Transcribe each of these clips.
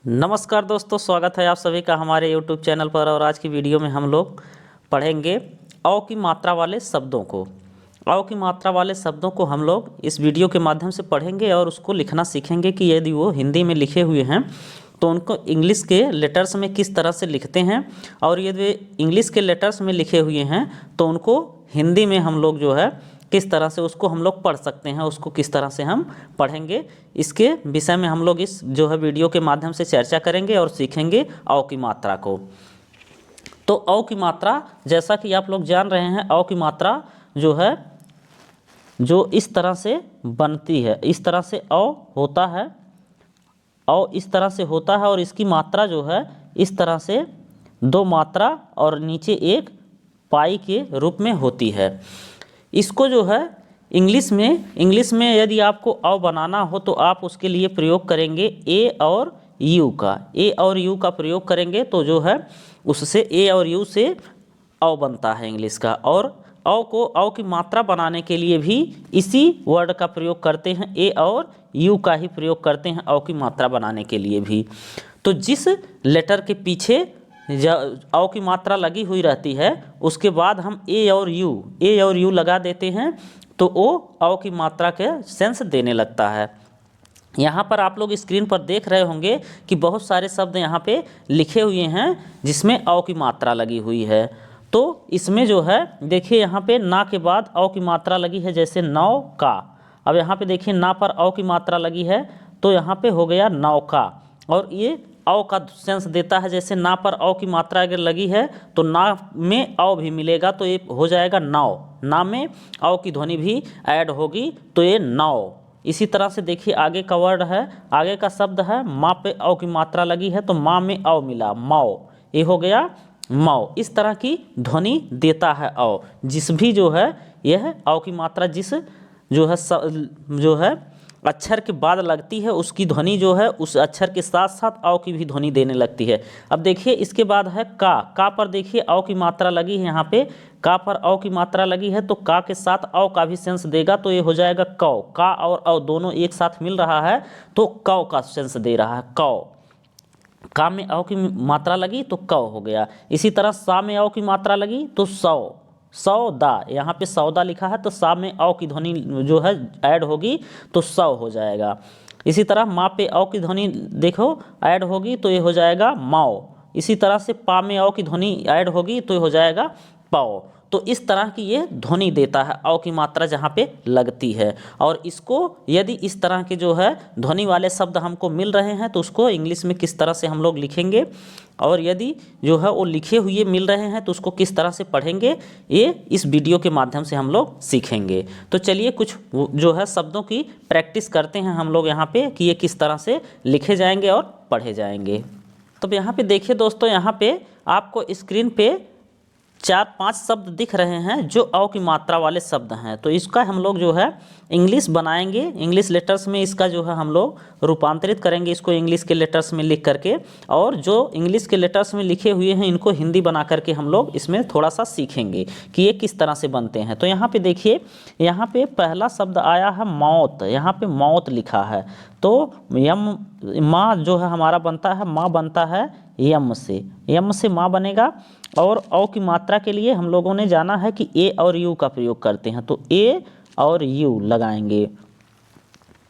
नमस्कार दोस्तों, स्वागत है आप सभी का हमारे YouTube चैनल पर। और आज की वीडियो में हम लोग पढ़ेंगे अ की मात्रा वाले शब्दों को। अ की मात्रा वाले शब्दों को हम लोग इस वीडियो के माध्यम से पढ़ेंगे और उसको लिखना सीखेंगे कि यदि वो हिंदी में लिखे हुए हैं तो उनको इंग्लिश के लेटर्स में किस तरह से लिखते हैं, और यदि इंग्लिश के लेटर्स में लिखे हुए हैं तो उनको हिंदी में हम लोग जो है किस तरह से उसको हम लोग पढ़ सकते हैं, उसको किस तरह से हम पढ़ेंगे, इसके विषय में हम लोग इस जो है वीडियो के माध्यम से चर्चा करेंगे और सीखेंगे अ की मात्रा को। तो अ की मात्रा, जैसा कि आप लोग जान रहे हैं, अ की मात्रा जो है जो इस तरह से बनती है, इस तरह से अ होता है, अ इस तरह से होता है और इसकी मात्रा जो है इस तरह से दो मात्रा और नीचे एक पाई के रूप में होती है। इसको जो है इंग्लिश में यदि आपको अ बनाना हो तो आप उसके लिए प्रयोग करेंगे ए और यू का। ए और यू का प्रयोग करेंगे तो जो है उससे ए और यू से अ बनता है इंग्लिश का। और अ की मात्रा बनाने के लिए भी इसी वर्ड का प्रयोग करते हैं, ए और यू का ही प्रयोग करते हैं अ की मात्रा बनाने के लिए भी। तो जिस लेटर के पीछे अ की मात्रा लगी हुई रहती है उसके बाद हम ए और यू लगा देते हैं तो वो अ की मात्रा के सेंस देने लगता है। यहाँ पर आप लोग स्क्रीन पर देख रहे होंगे कि बहुत सारे शब्द यहाँ पे लिखे हुए हैं जिसमें अ की मात्रा लगी हुई है। तो इसमें जो है देखिए यहाँ पे ना के बाद अ की मात्रा लगी है, जैसे नौका। अब यहाँ पे देखिए ना पर अ की मात्रा लगी है तो यहाँ पे हो गया नौका, और ये अ का सेंस देता है। जैसे ना पर अ की मात्रा अगर लगी है तो ना में अ भी मिलेगा तो ये हो जाएगा नाव। ना में अ की ध्वनि भी ऐड होगी तो ये नाव। इसी तरह से देखिए आगे का वर्ड है, आगे का शब्द है माँ पे अ की मात्रा लगी है तो माँ में अ मिला, माओ, ये हो गया माओ। इस तरह की ध्वनि देता है अ। जिस भी जो है यह अ की मात्रा जिस जो है अक्षर के बाद लगती है उसकी ध्वनि जो है उस अक्षर के साथ साथ अ की भी ध्वनि देने लगती है। अब देखिए इसके बाद है का पर देखिए अ की मात्रा लगी है, यहाँ पे का पर अ की मात्रा लगी है तो का के साथ अ का भी सेंस देगा तो ये हो जाएगा कौ। का और अ दोनों एक साथ मिल रहा है तो कौ का सेंस दे रहा है, कौ। का में अ की मात्रा लगी तो कौ हो गया। इसी तरह सा में अ की मात्रा लगी तो सौ, सौदा। यहाँ पे सौदा लिखा है तो सा में अ की ध्वनि जो है ऐड होगी तो सौ हो जाएगा। इसी तरह माँ पे अ की ध्वनि देखो ऐड होगी तो ये हो जाएगा माओ। इसी तरह से पा में अ की ध्वनि ऐड होगी तो ये हो जाएगा पाओ। तो इस तरह की ये ध्वनि देता है अ की मात्रा जहाँ पे लगती है। और इसको यदि इस तरह के जो है ध्वनि वाले शब्द हमको मिल रहे हैं तो उसको इंग्लिश में किस तरह से हम लोग लिखेंगे, और यदि जो है वो लिखे हुए मिल रहे हैं तो उसको किस तरह से पढ़ेंगे, ये इस वीडियो के माध्यम से हम लोग सीखेंगे। तो चलिए कुछ जो है शब्दों की प्रैक्टिस करते हैं हम लोग यहाँ पे कि ये किस तरह से लिखे जाएंगे और पढ़े जाएंगे। तो यहाँ पे देखिए दोस्तों, यहाँ पे आपको स्क्रीन पे 4-5 शब्द दिख रहे हैं जो अ की मात्रा वाले शब्द हैं। तो इसका हम लोग जो है इंग्लिश बनाएंगे, इंग्लिश लेटर्स में इसका जो है हम लोग रूपांतरित करेंगे इसको इंग्लिश के लेटर्स में लिख करके, और जो इंग्लिश के लेटर्स में लिखे हुए हैं इनको हिंदी बना करके हम लोग इसमें थोड़ा सा सीखेंगे कि ये किस तरह से बनते हैं। तो यहाँ पे देखिए, यहाँ पे पहला शब्द आया है मौत। यहाँ पे मौत लिखा है तो यम माँ जो है हमारा बनता है, माँ बनता है यम से माँ बनेगा। और अ की मात्रा के लिए हम लोगों ने जाना है कि ए और यू का प्रयोग करते हैं तो ए और यू लगाएंगे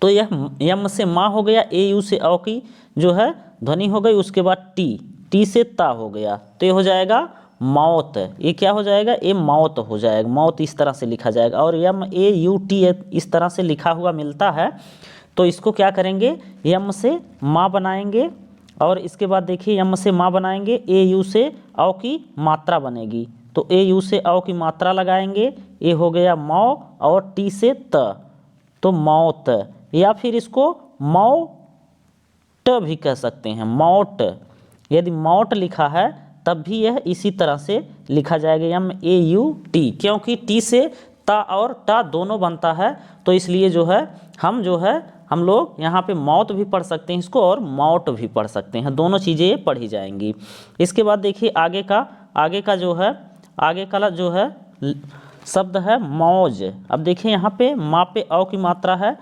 तो यह यम से माँ हो गया, ए यू से अ की जो है ध्वनि हो गई। उसके बाद टी से ता हो गया तो ये हो जाएगा मौत। ये क्या हो जाएगा, ये मौत हो जाएगा, मौत इस तरह से लिखा जाएगा। और यम ए यू टी इस तरह से लिखा हुआ मिलता है तो इसको क्या करेंगे, यम से माँ बनाएंगे। और इसके बाद देखिए यम से माँ बनाएंगे, ए यू से अ की मात्रा बनेगी तो ए यू से अ की मात्रा लगाएंगे, ये हो गया मौ। और टी से त तो मौत, या फिर इसको मौट भी कह सकते हैं, मौट। यदि मौट लिखा है तब भी यह इसी तरह से लिखा जाएगा, यम ए यू टी, क्योंकि टी से ता और टा दोनों बनता है तो इसलिए जो है हम लोग यहाँ पे मौत भी पढ़ सकते हैं इसको और मौट भी पढ़ सकते हैं, दोनों चीज़ें पढ़ी जाएंगी। इसके बाद देखिए आगे का जो है शब्द है मौज। अब देखिए यहाँ पे माँ पे अ की मात्रा है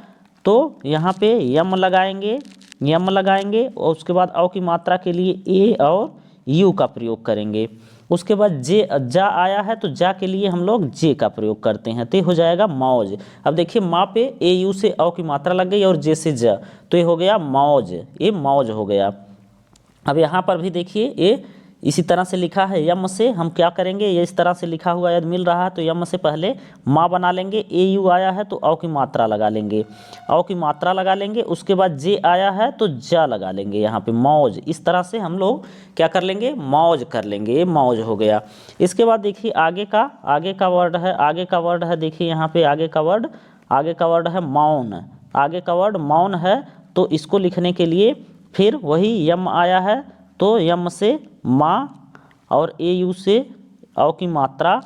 तो यहाँ पे यम लगाएंगे, यम लगाएंगे और उसके बाद औ की मात्रा के लिए ए और यू का प्रयोग करेंगे। उसके बाद जे जा आया है तो जा के लिए हम लोग जे का प्रयोग करते हैं, तो ये हो जाएगा मौज। अब देखिए माँ पे ए यू से औ की मात्रा लग गई और जे से ज, तो ये हो गया मौज, ये मौज हो गया। अब यहाँ पर भी देखिए ये इसी तरह से लिखा है, यम से हम क्या करेंगे, ये इस तरह से लिखा हुआ यदि मिल रहा है तो यम से पहले माँ बना लेंगे, ए यू आया है तो औ की मात्रा लगा लेंगे, औ की मात्रा लगा लेंगे। उसके बाद जे आया है तो जा लगा लेंगे यहाँ पे मौज। इस तरह से हम लोग क्या कर लेंगे, मौज कर लेंगे, ये मौज हो गया। इसके बाद देखिए आगे का वर्ड है, आगे का वर्ड है, देखिए यहाँ पे आगे का वर्ड है मौन। आगे का वर्ड मौन है, तो इसको लिखने के लिए फिर वही यम आया है तो यम से माँ और ए यू से औ की मात्रा,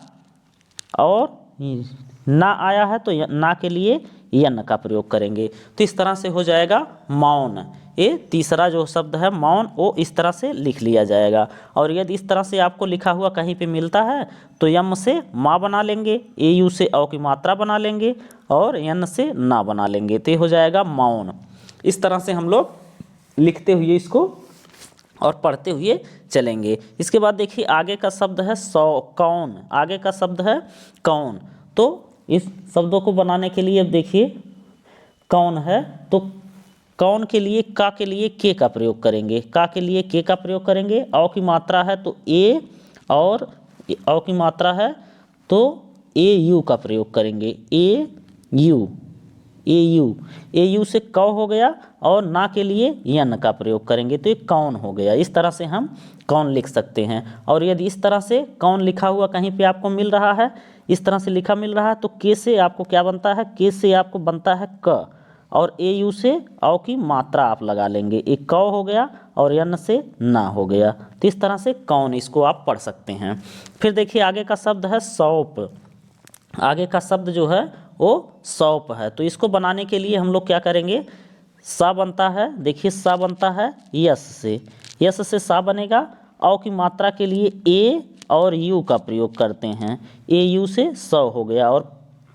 और ना आया है तो ना के लिए यन का प्रयोग करेंगे, तो इस तरह से हो जाएगा मौन। ये तीसरा जो शब्द है मौन वो इस तरह से लिख लिया जाएगा। और यदि इस तरह से आपको लिखा हुआ कहीं पे मिलता है तो यम से माँ बना लेंगे, ए यू से औ की मात्रा बना लेंगे और यन से ना बना लेंगे, तो ये हो जाएगा मौन। इस तरह से हम लोग लिखते हुए इसको और पढ़ते हुए चलेंगे। इसके बाद देखिए आगे का शब्द है कौन। आगे का शब्द है कौन, तो इस शब्दों को बनाने के लिए अब देखिए कौन है तो कौन के लिए का के लिए के का प्रयोग करेंगे, का के लिए के का प्रयोग करेंगे। औ की मात्रा है तो ए और औ की मात्रा है तो ए यू का प्रयोग करेंगे, ए यू से कौ हो गया और ना के लिए यन का प्रयोग करेंगे, तो ये कौन हो गया। इस तरह से हम कौन लिख सकते हैं। और यदि इस तरह से कौन लिखा हुआ कहीं पे आपको मिल रहा है, इस तरह से लिखा मिल रहा है, तो के से आपको क्या बनता है, के से आपको बनता है क, और ए यू से औ की मात्रा आप लगा लेंगे, एक कौ हो गया और यन से ना हो गया, तो इस तरह से कौन इसको आप पढ़ सकते हैं। फिर देखिए आगे का शब्द है सौंप। आगे का शब्द जो है वो सौंप है, तो इसको बनाने के लिए हम लोग क्या करेंगे, सा बनता है, देखिए सा बनता है यस से सा बनेगा। औ की मात्रा के लिए ए और यू का प्रयोग करते हैं, ए यू से सौ हो गया, और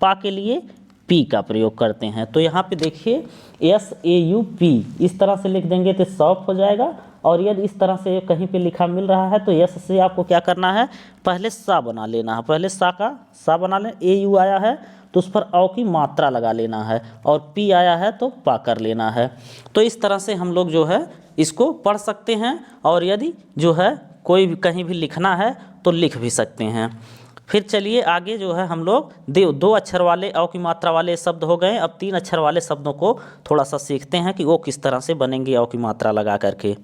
पा के लिए पी का प्रयोग करते हैं। तो यहाँ पे देखिए एस ए यू पी इस तरह से लिख देंगे तो सौंप हो जाएगा। और यदि इस तरह से कहीं पे लिखा मिल रहा है तो यस से आपको क्या करना है, पहले सा बना लेना है, पहले सा का सा बना लें। ए यू आया है तो उस पर औ की मात्रा लगा लेना है, और पी आया है तो पा कर लेना है। तो इस तरह से हम लोग जो है इसको पढ़ सकते हैं। और यदि जो है कोई भी कहीं भी लिखना है तो लिख भी सकते हैं। फिर चलिए आगे जो है हम लोग दो अक्षर वाले औ की मात्रा वाले शब्द हो गए। अब 3 अक्षर वाले शब्दों को थोड़ा सा सीखते हैं कि वो किस तरह से बनेंगे औ की मात्रा लगा करके।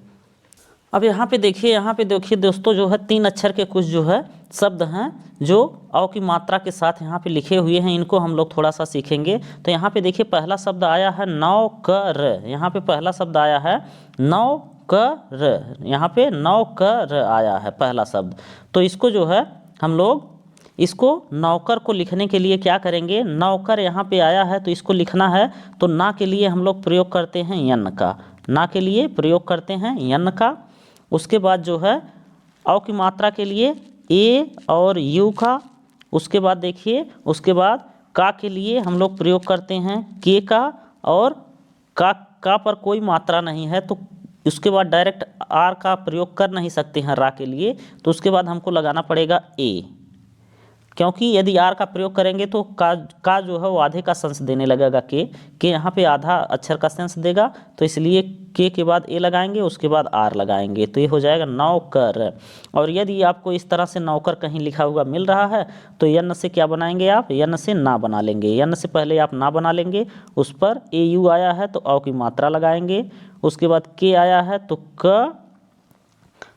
अब यहाँ पे देखिए दोस्तों, जो है 3 अक्षर के कुछ जो है शब्द हैं जो औ की मात्रा के साथ यहाँ पे लिखे हुए हैं, इनको हम लोग थोड़ा सा सीखेंगे। तो यहाँ पे देखिए पहला शब्द आया है नौकर। यहाँ पे पहला शब्द आया है नौकर, यहाँ पे नौकर आया है पहला शब्द। तो इसको जो है हम लोग इसको नौकर को लिखने के लिए क्या करेंगे, नौकर यहाँ पे आया है तो इसको लिखना है तो ना के लिए हम लोग प्रयोग करते हैं यन का, ना के लिए प्रयोग करते हैं यन का। उसके बाद जो है औ की मात्रा के लिए ए और यू का। उसके बाद देखिए उसके बाद का के लिए हम लोग प्रयोग करते हैं के का, और का पर कोई मात्रा नहीं है तो उसके बाद डायरेक्ट आर का प्रयोग कर नहीं सकते हैं रा के लिए, तो उसके बाद हमको लगाना पड़ेगा ए, क्योंकि यदि आर का प्रयोग करेंगे तो का जो है वो आधे का सेंस देने लगेगा के यहाँ पे आधा अक्षर का सेंस देगा, तो इसलिए के बाद ए लगाएंगे, उसके बाद आर लगाएंगे, तो ये हो जाएगा नौकर। और यदि आपको इस तरह से नौकर कहीं लिखा हुआ मिल रहा है तो यन से क्या बनाएंगे आप, यन से ना बना लेंगे, यन से पहले आप ना बना लेंगे, उस पर ए यू आया है तो औ की मात्रा लगाएंगे, उसके बाद के आया है तो क,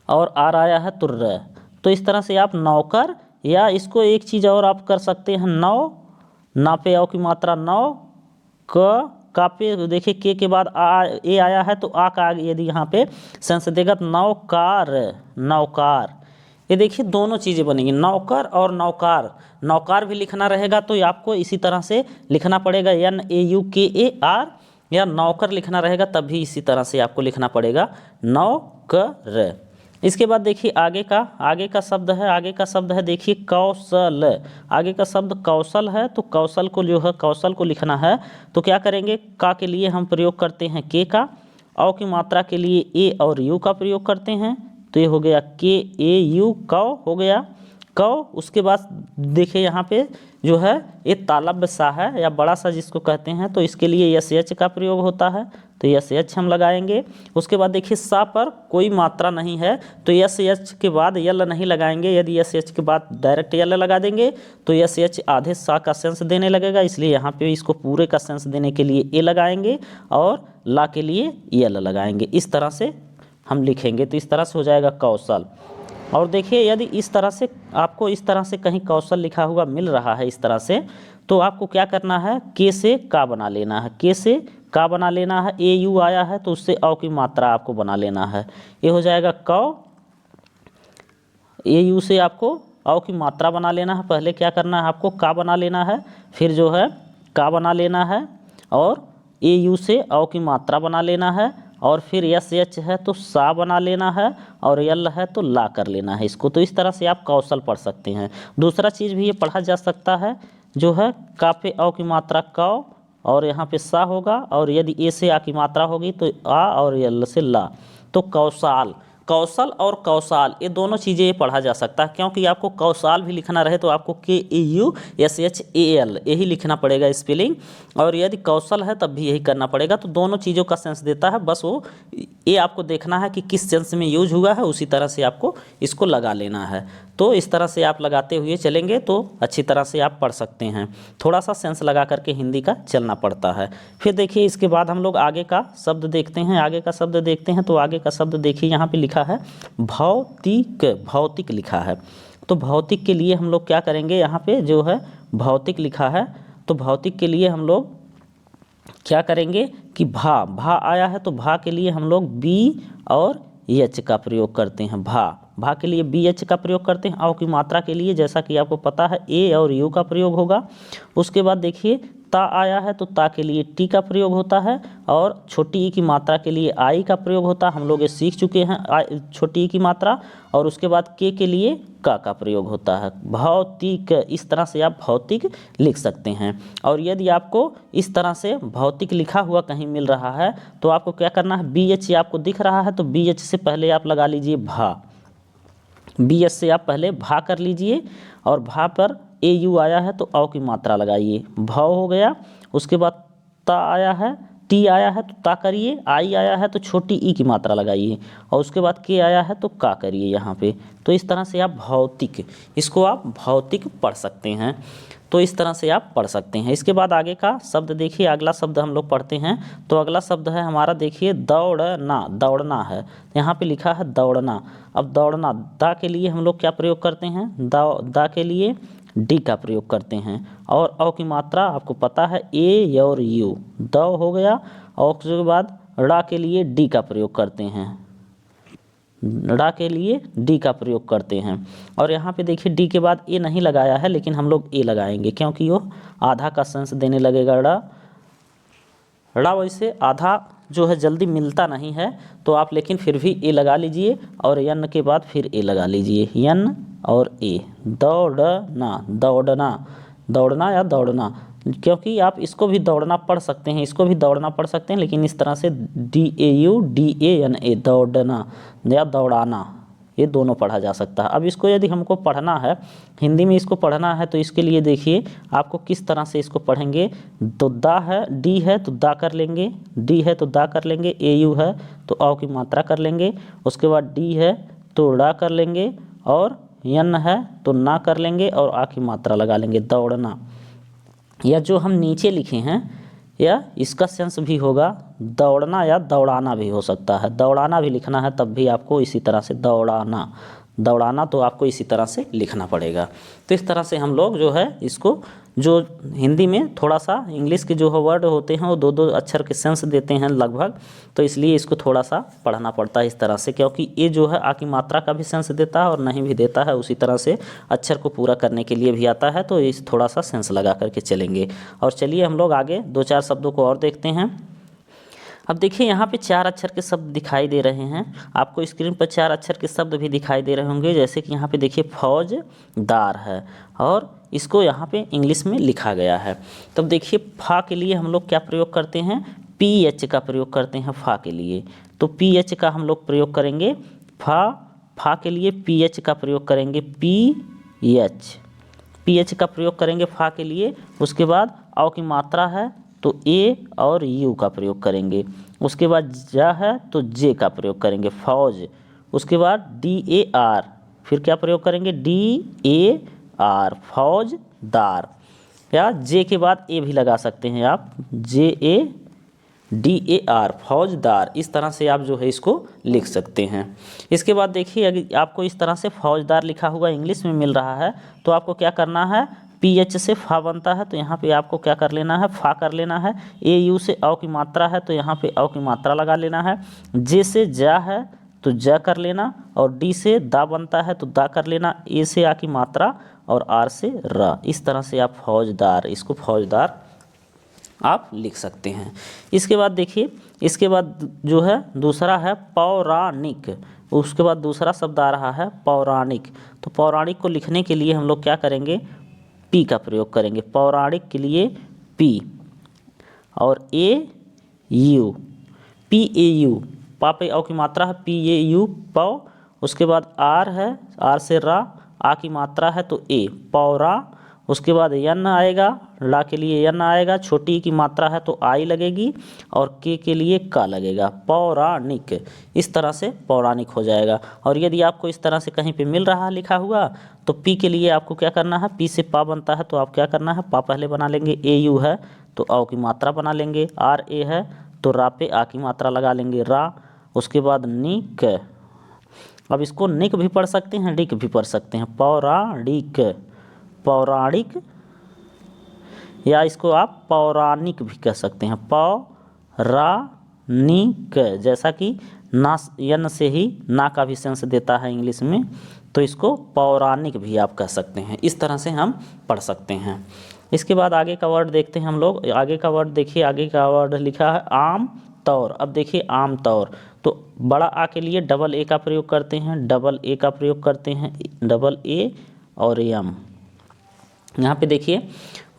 और आर आया है तो र। तो इस तरह से आप नौकर, या इसको एक चीज़ और आप कर सकते हैं नौ, ना पे औ की मात्रा नौ, का पे देखिए के बाद ए आया है तो आ का यदि यहाँ पे सेंस देगा तो नौकार। ये देखिए दोनों चीज़ें बनेंगी, नौकर और नौकार। नौकार भी लिखना रहेगा तो आपको इसी तरह से लिखना पड़ेगा NAUKAR, या नौकर लिखना रहेगा तब भी इसी तरह से आपको लिखना पड़ेगा नौकर। इसके बाद देखिए आगे का शब्द है देखिए कौशल। आगे का शब्द कौशल है, तो कौशल को जो है कौशल को लिखना है तो क्या करेंगे, का के लिए हम प्रयोग करते हैं के का, औ की मात्रा के लिए ए और यू का प्रयोग करते हैं, तो ये हो गया के ए यू, कौ हो गया कौ। उसके बाद देखिए यहाँ पे जो है ये तालव्य सा है या बड़ा सा जिसको कहते हैं, तो इसके लिए यस एच का प्रयोग होता है, तो यस एच हम लगाएंगे। उसके बाद देखिए सा पर कोई मात्रा नहीं है, तो यस एच के बाद यल नहीं लगाएंगे। यदि यस एच के बाद डायरेक्ट यल लगा देंगे तो यस एच आधे सा का सेंस देने लगेगा, इसलिए यहाँ पे इसको पूरे का सेंस देने के लिए ए लगाएंगे और ला के लिए यल लगाएंगे। इस तरह से हम लिखेंगे, तो इस तरह से हो जाएगा कौशल। और देखिए यदि इस तरह से आपको इस तरह से कहीं कौशल लिखा हुआ मिल रहा है इस तरह से, तो आपको क्या करना है, के से का बना लेना है, के से का बना लेना है। ए यू आया है तो उससे औ की मात्रा आपको बना लेना है, ये हो जाएगा कौ। ए यू से आपको औ की मात्रा बना लेना है, पहले क्या करना है आपको का बना लेना है, फिर जो है का बना लेना है और ए यू से औ की मात्रा बना लेना है, और फिर यस एच है तो सा बना लेना है और यल है तो ला कर लेना है इसको। तो इस तरह से आप कौशल पढ़ सकते हैं। दूसरा चीज़ भी ये पढ़ा जा सकता है जो है का पे औ की मात्रा कौ और यहाँ पे सा होगा, और यदि ए से आ की मात्रा होगी तो आ और यल से ला, तो कौशाल। कौशल और कौशाल ये दोनों चीज़ें ये पढ़ा जा सकता है, क्योंकि आपको कौशाल भी लिखना रहे तो आपको K A U S H A L यही लिखना पड़ेगा स्पेलिंग, और यदि कौशल है तब भी यही करना पड़ेगा। तो दोनों चीज़ों का सेंस देता है, बस वो ये आपको देखना है कि किस सेंस में यूज हुआ है, उसी तरह से आपको इसको लगा लेना है। तो इस तरह से आप लगाते हुए चलेंगे तो अच्छी तरह से आप पढ़ सकते हैं। थोड़ा सा सेंस लगा करके हिंदी का चलना पड़ता है। फिर देखिए इसके बाद हम लोग आगे का शब्द देखते हैं, आगे का शब्द देखते हैं। तो आगे का शब्द देखिए यहाँ पे लिखा है भौतिक, भौतिक लिखा है। तो भौतिक के लिए हम लोग क्या करेंगे, यहाँ पे जो है भौतिक लिखा है, तो भौतिक के लिए हम लोग क्या करेंगे कि भा, भा आया है तो भा के लिए हम लोग बी और एच का प्रयोग करते हैं। भा के लिए बी एच का प्रयोग करते हैं। औ की मात्रा के लिए जैसा कि आपको पता है ए और यू का प्रयोग होगा। उसके बाद देखिए ता आया है तो ता के लिए टी का प्रयोग होता है, और छोटी ई की मात्रा के लिए आई का प्रयोग होता है। हम लोग ये सीख चुके हैं छोटी ई की मात्रा। और उसके बाद के लिए का प्रयोग होता है। भौतिक, इस तरह से आप भौतिक लिख सकते हैं। और यदि आपको इस तरह से भौतिक लिखा हुआ कहीं मिल रहा है तो आपको क्या करना है, बी एच आपको दिख रहा है तो बी एच से पहले आप लगा लीजिए भा, बी एच से आप पहले भा कर लीजिए, और भा पर ए यू आया है तो औ की मात्रा लगाइए, भाव हो गया। उसके बाद ता आया है, टी आया है तो ता करिए, आई आया है तो छोटी ई की मात्रा लगाइए, और उसके बाद के आया है तो का करिए यहाँ पे। तो इस तरह से आप भौतिक, इसको आप भौतिक पढ़ सकते हैं। तो इस तरह से आप पढ़ सकते हैं। इसके बाद आगे का शब्द देखिए, अगला शब्द हम लोग पढ़ते हैं। तो अगला शब्द है हमारा देखिए दौड़ना, दौड़ना है, यहाँ पे लिखा है दौड़ना। अब दौड़ना, दा के लिए हम लोग क्या प्रयोग करते हैं, दा के लिए डी का प्रयोग करते हैं, और औ की मात्रा आपको पता है ए और यू, दौ हो गया। और उसके बाद ड़ा के लिए डी का प्रयोग करते हैं, ड़ा के लिए डी का प्रयोग करते हैं। और यहाँ पे देखिए डी के बाद ए नहीं लगाया है, लेकिन हम लोग ए लगाएंगे क्योंकि वो आधा का सेंस देने लगेगा। ड़ा वैसे आधा जो है जल्दी मिलता नहीं है, तो आप लेकिन फिर भी ए लगा लीजिए, और यन के बाद फिर ए लगा लीजिए, यन और ए। दौड़ना, दौड़ना, दौड़ना या दौड़ना, क्योंकि आप इसको भी दौड़ना पढ़ सकते हैं, इसको भी दौड़ना पढ़ सकते हैं, लेकिन इस तरह से D A U D A N A, दौड़ना या दौड़ाना, ये दोनों पढ़ा जा सकता है। अब इसको यदि हमको पढ़ना है, हिंदी में इसको पढ़ना है, तो इसके लिए देखिए आपको किस तरह से इसको पढ़ेंगे। तो दा है, डी है तो दा कर लेंगे, डी है तो दा कर लेंगे, ए यू है तो औ की मात्रा कर लेंगे, उसके बाद डी है तो ड़ा कर लेंगे, और यन है तो ना कर लेंगे, और आ की मात्रा लगा लेंगे, दौड़ना। या जो हम नीचे लिखे हैं या इसका सेंस भी होगा दौड़ना या दौड़ाना भी हो सकता है। दौड़ाना भी लिखना है तब भी आपको इसी तरह से दौड़ाना, दौड़ाना तो आपको इसी तरह से लिखना पड़ेगा। तो इस तरह से हम लोग जो है इसको, जो हिंदी में थोड़ा सा इंग्लिश के जो वर्ड होते हैं वो दो दो अक्षर के सेंस देते हैं लगभग, तो इसलिए इसको थोड़ा सा पढ़ना पड़ता है इस तरह से, क्योंकि ये जो है आ की मात्रा का भी सेंस देता है और नहीं भी देता है, उसी तरह से अक्षर को पूरा करने के लिए भी आता है। तो इस थोड़ा सा सेंस लगा करके चलेंगे। और चलिए हम लोग आगे दो चार शब्दों को और देखते हैं। अब देखिए यहाँ पे 4 अक्षर के शब्द दिखाई दे रहे हैं, आपको स्क्रीन पर 4 अक्षर के शब्द भी दिखाई दे रहे होंगे। जैसे कि यहाँ पे देखिए फौजदार है, और इसको यहाँ पे इंग्लिश में लिखा गया है। तब देखिए फा के लिए हम लोग क्या प्रयोग करते हैं, पी एच का प्रयोग करते हैं फा के लिए। तो पी एच का हम लोग प्रयोग करेंगे फा के लिए पी एच का प्रयोग करेंगे पी एच का प्रयोग करेंगे फा के लिए। उसके बाद औ की मात्रा है तो ए और यू का प्रयोग करेंगे। उसके बाद जा है तो जे का प्रयोग करेंगे फौज। उसके बाद डी ए आर, फिर क्या प्रयोग करेंगे डी ए आर फौजदार, या जे के बाद ए भी लगा सकते हैं आप, जे ए डी ए आर फौजदार। इस तरह से आप जो है इसको लिख सकते हैं। इसके बाद देखिए अगर आपको इस तरह से फौजदार लिखा हुआ इंग्लिश में मिल रहा है तो आपको क्या करना है, पी एच से फा बनता है तो यहाँ पे आपको क्या कर लेना है, फा कर लेना है। ए यू से औ की मात्रा है तो यहाँ पे औ की मात्रा लगा लेना है। जे से जा है तो जा कर लेना, और डी से दा बनता है तो दा कर लेना। ए से आ की मात्रा और आर से रा। इस तरह से आप फौजदार, इसको फौजदार आप लिख सकते हैं। इसके बाद देखिए, इसके बाद जो है दूसरा है पौराणिक। उसके बाद दूसरा शब्द आ रहा है पौराणिक। तो पौराणिक को लिखने के लिए हम लोग क्या करेंगे, पी का प्रयोग करेंगे। पौराणिक के लिए पी और ए यू, पी ए यू, पा पे औ की मात्रा है पी ए यू पौ। उसके बाद आर है, आर से रा, आ की मात्रा है तो ए पौरा। उसके बाद यन आएगा, ला के लिए यन आएगा, छोटी की मात्रा है तो आई लगेगी, और के लिए का लगेगा, पौराणिक। इस तरह से पौराणिक हो जाएगा। और यदि आपको इस तरह से कहीं पे मिल रहा है लिखा हुआ तो पी के लिए आपको क्या करना है, पी से पा बनता है तो आप क्या करना है, पा पहले बना लेंगे, ए यू है तो औ की मात्रा बना लेंगे, आर ए है तो रा पे आ की मात्रा लगा लेंगे रा। उसके बाद निक, अब इसको निक भी पढ़ सकते हैं, डिक भी पढ़ सकते हैं, पौराणिक, पौराणिक, या इसको आप पौराणिक भी कह सकते हैं, पौराणिक। जैसा कि ना यन से ही ना का भी सेंस देता है इंग्लिश में, तो इसको पौराणिक भी आप कह सकते हैं। इस तरह से हम पढ़ सकते हैं। इसके बाद आगे का वर्ड देखते हैं हम लोग। आगे का वर्ड देखिए, आगे का वर्ड लिखा है आम तौर। अब देखिए आम तौर, तो बड़ा आ के लिए डबल ए का प्रयोग करते हैं, डबल ए का प्रयोग करते हैं, डबल ए और एम। यहाँ पे देखिए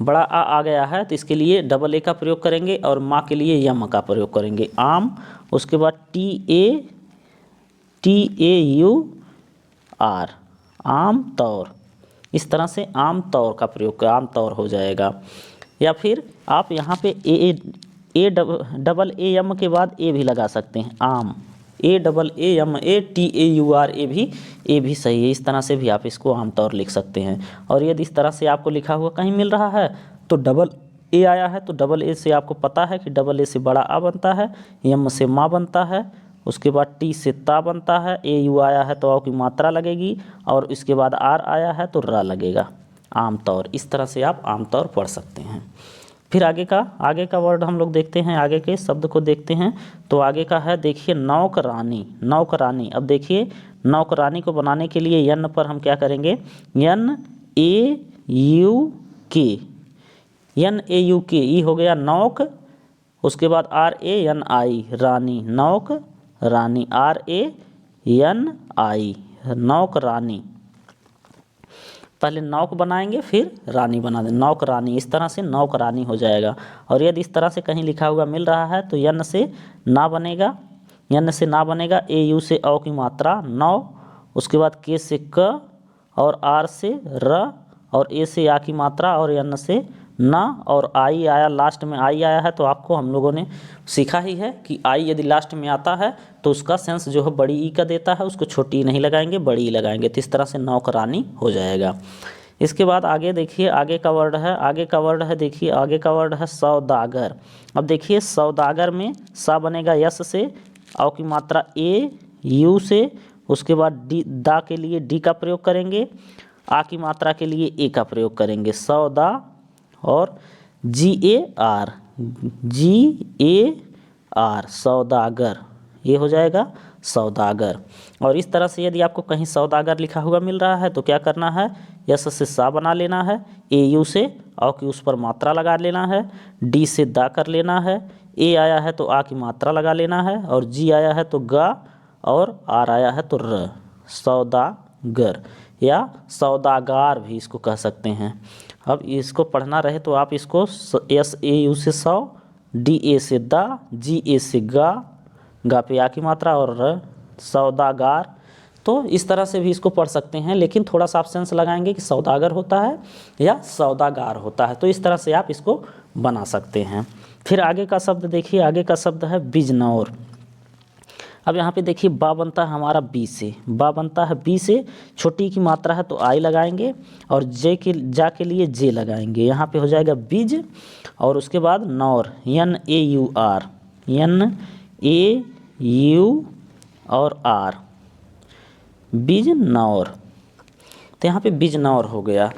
बड़ा आ गया है तो इसके लिए डबल ए का प्रयोग करेंगे और माँ के लिए यम का प्रयोग करेंगे, आम। उसके बाद टी ए यू आर, आम तौर। इस तरह से आम तौर का प्रयोग, आम तौर हो जाएगा। या फिर आप यहाँ पे डबल ए एम के बाद ए भी लगा सकते हैं, आम, A double A M A T A U R, A भी सही है। इस तरह से भी आप इसको आमतौर लिख सकते हैं। और यदि इस तरह से आपको लिखा हुआ कहीं मिल रहा है तो डबल ए आया है तो डबल ए से आपको पता है कि डबल ए से बड़ा आ बनता है, एम से माँ बनता है, उसके बाद टी से ता बनता है, ए यू आया है तो औ की मात्रा लगेगी, और इसके बाद आर आया है तो रा लगेगा, आमतौर। इस तरह से आप आमतौर पढ़ सकते हैं। फिर आगे का वर्ड हम लोग देखते हैं, आगे के शब्द को देखते हैं। तो आगे का है देखिए नौकरानी, नौकरानी। अब देखिए नौकरानी को बनाने के लिए यन पर हम क्या करेंगे, यन ए यू के, यन ए यू के, ई हो गया नौक। उसके बाद आर ए एन आई, रानी, नौक रानी, आर ए एन आई, नौक रानी। पहले नौक बनाएंगे फिर रानी बना दें, नौक रानी। इस तरह से नौक रानी हो जाएगा। और यदि इस तरह से कहीं लिखा हुआ मिल रहा है तो यन से ना बनेगा, यन से ना बनेगा, ए यू से औ की मात्रा नौ। उसके बाद के से क, और आर से र, और ए से आ की मात्रा, और यन से ना, और आई आया, लास्ट में आई आया है तो आपको हम लोगों ने सीखा ही है कि आई यदि लास्ट में आता है तो उसका सेंस जो है बड़ी ई का देता है, उसको छोटी नहीं लगाएंगे, बड़ी ई लगाएंगे। तो इस तरह से नौकरानी हो जाएगा। इसके बाद आगे देखिए, आगे का वर्ड है देखिए, आगे का वर्ड है सौदागर। अब देखिए सौदागर में सा बनेगा यस से, औ की मात्रा ए यू से। उसके बाद डी, दा के लिए डी का प्रयोग करेंगे, आ की मात्रा के लिए ए का प्रयोग करेंगे, सौदा, और जी ए आर, सौदागर, ये हो जाएगा सौदागर। और इस तरह से यदि आपको कहीं सौदागर लिखा हुआ मिल रहा है तो क्या करना है, यस से सा बना लेना है, ए यू से औ की उस पर मात्रा लगा लेना है, डी से दा कर लेना है, ए आया है तो आ की मात्रा लगा लेना है, और जी आया है तो गा, और आर आया है तो र, सौदागर या सौदागार भी इसको कह सकते हैं। अब इसको पढ़ना रहे तो आप इसको एस ए यू से सौ, डी ए से दा, जी ए से गा, गा पे आ की मात्रा और र, सौदागार। तो इस तरह से भी इसको पढ़ सकते हैं, लेकिन थोड़ा सा आप सेंस लगाएंगे कि सौदागर होता है या सौदागार होता है। तो इस तरह से आप इसको बना सकते हैं। फिर आगे का शब्द देखिए, आगे का शब्द है बिजनौर। अब यहाँ पे देखिए बा बनता है हमारा बी से, बा बनता है बी से, छोटी की मात्रा है तो आई लगाएंगे और जे के जा के लिए जे लगाएंगे। यहाँ पे हो जाएगा बीज और उसके बाद नौर, N A U R, N A U और आर, बिजनौर। तो यहाँ पे बिजनौर हो गया।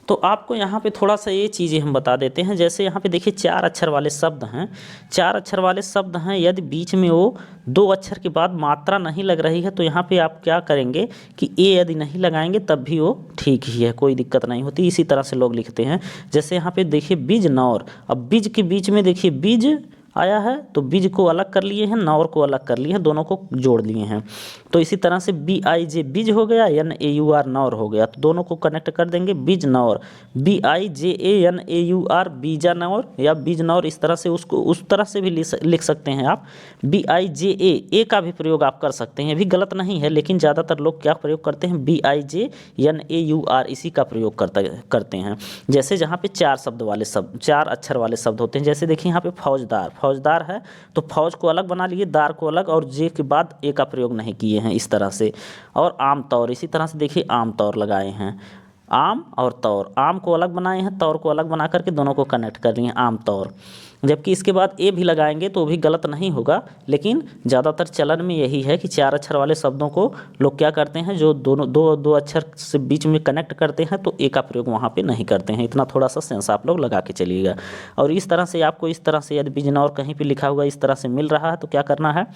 तो आपको यहाँ पे थोड़ा सा ये चीज़ें हम बता देते हैं। जैसे यहाँ पे देखिए 4 अक्षर वाले शब्द हैं, 4 अक्षर वाले शब्द हैं, यदि बीच में वो 2 अक्षर के बाद मात्रा नहीं लग रही है तो यहाँ पे आप क्या करेंगे कि ए यदि नहीं लगाएंगे तब भी वो ठीक ही है, कोई दिक्कत नहीं होती। इसी तरह से लोग लिखते हैं। जैसे यहाँ पे देखिए बिजनौर, अब बीज के बीच में देखिए बीज आया है तो बीज को अलग कर लिए हैं, नौर को अलग कर लिए हैं, दोनों को जोड़ लिए हैं। तो इसी तरह से बी आई जे बीज हो गया, एन ए यू आर नौर हो गया। तो दोनों को कनेक्ट कर देंगे बीज नौर, B I J A N A U R बीजा नौर या बीज नौर। इस तरह से उसको उस तरह से भी लिख सकते हैं आप। बी आई जे ए का भी प्रयोग आप कर सकते हैं, भी गलत नहीं है, लेकिन ज़्यादातर लोग क्या प्रयोग करते हैं, B I J N A U R, इसी का प्रयोग करते हैं। जैसे जहाँ पे 4 शब्द वाले शब्द, 4 अक्षर वाले शब्द होते हैं। जैसे देखिए यहाँ पे फौजदार, फौजदार है तो फौज को अलग बना लिए, दार को अलग, और जे के बाद ए का प्रयोग नहीं किए हैं इस तरह से। और आम तौर, इसी तरह से देखिए आम तौर लगाए हैं, आम और तौर, आम को अलग बनाए हैं, तौर को अलग बना करके दोनों को कनेक्ट कर लिए आम तौर। जबकि इसके बाद ए भी लगाएंगे तो भी गलत नहीं होगा, लेकिन ज़्यादातर चलन में यही है कि 4 अक्षर वाले शब्दों को लोग क्या करते हैं, जो दोनों दो अक्षर से बीच में कनेक्ट करते हैं तो ए का प्रयोग वहाँ पे नहीं करते हैं। इतना थोड़ा सा सेंस आप लोग लगा के चलिएगा। और इस तरह से आपको, इस तरह से यदि बिजनौर कहीं पर लिखा हुआ इस तरह से मिल रहा है तो क्या करना है,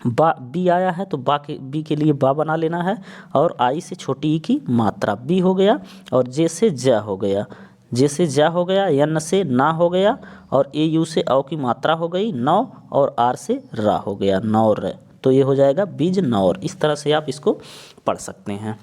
बा बी आया है तो बी के लिए बा बना लेना है, और आई से छोटी ई की मात्रा बी हो गया, और जे से जा हो गया, जे से जा हो गया, एन से ना हो गया, और ए यू से औ की मात्रा हो गई नौ, और आर से रा हो गया नौर। तो ये हो जाएगा बिजनौर। इस तरह से आप इसको पढ़ सकते हैं।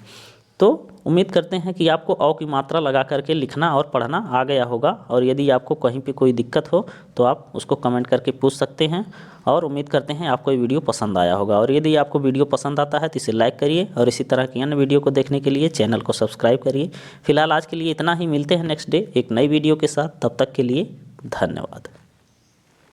तो उम्मीद करते हैं कि आपको औ की मात्रा लगा करके लिखना और पढ़ना आ गया होगा। और यदि आपको कहीं पे कोई दिक्कत हो तो आप उसको कमेंट करके पूछ सकते हैं। और उम्मीद करते हैं आपको ये वीडियो पसंद आया होगा। और यदि आपको वीडियो पसंद आता है तो इसे लाइक करिए, और इसी तरह की अन्य वीडियो को देखने के लिए चैनल को सब्सक्राइब करिए। फिलहाल आज के लिए इतना ही, मिलते हैं नेक्स्ट डे एक नई वीडियो के साथ। तब तक के लिए धन्यवाद।